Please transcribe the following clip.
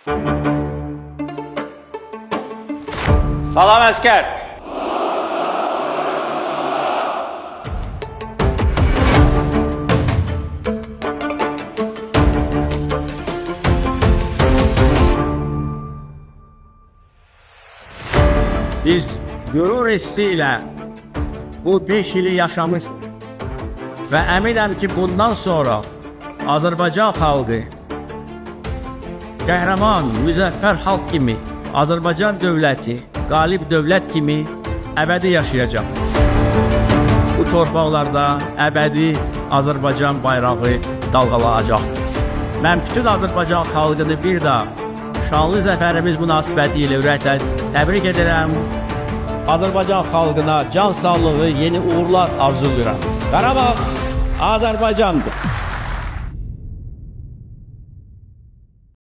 Salam əskər. Biz qürur hissi ilə bu 5 ili yaşamışıq və əminəm ki, bundan sonra Azərbaycan xalqı qəhrəman, müzəffər xalq kimi, Azərbaycan dövləti, qalib dövlət kimi əbədi yaşayacaq. Bu torpaqlarda əbədi Azərbaycan bayrağı dalğalanacaqdır. Mən bütün Azərbaycan xalqını bir daha şanlı zəfərimiz münasibəti ilə ürəklə təbrik edirəm. Azərbaycan xalqına can sağlığı, yeni uğurlar arzulayıram. Qarabağ Azərbaycandır.